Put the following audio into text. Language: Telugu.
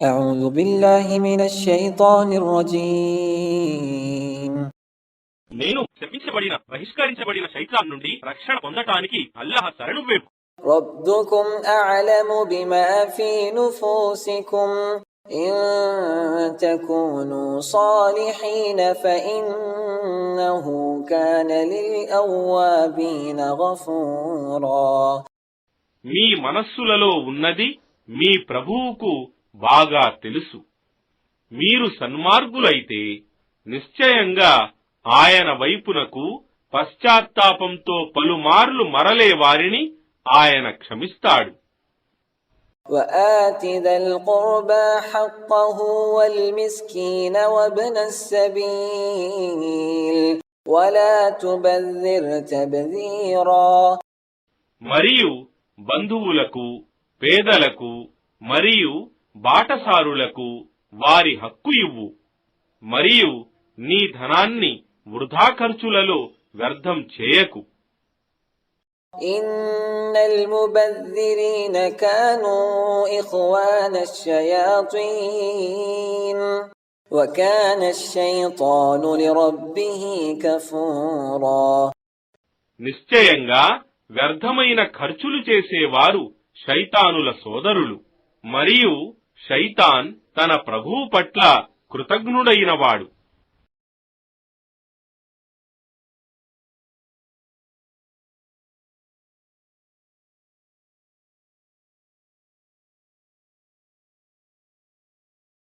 أعوذ بالله من الشيطان الرجيم నేను శపించబడిన బహిష్కరించబడిన శైతాన్ నుండి రక్షణ పొందటానికి అల్లాహ్ శరణు వేపు. ربكم أعلم بما في نفوسكم إن تكونوا صالحين فإنه كان للأوابين غفورا. మీ మనస్సులలో ఉన్నది మీ ప్రభువుకు బాగా తెలుసు. మీరు సన్మార్గులైతే నిశ్చయంగా ఆయన వైపునకు పశ్చాత్తాపంతో పలుమార్లు మరలే వారిని ఆయన క్షమిస్తాడు. وآت ذا القربى حقه والمسكين وابن السبيل ولا تبذر تبذيرا. మరియు బంధువులకు, పేదలకు మరియు బాటసారులకు వారి హక్కు ఇవ్వు. మరియు నీ ధనాన్ని వృధా ఖర్చులలో వ్యర్థం చేయకు. إن المبذرين كانوا إخوان الشياطين وكان الشيطان لربه كفورا. నిశ్చయంగా వ్యర్థమైన ఖర్చులు చేసేవారు శైతానుల సోదరులు, మరియు శైతాన్ తన ప్రభువు పట్ల కృతజ్ఞుడైనవాడు.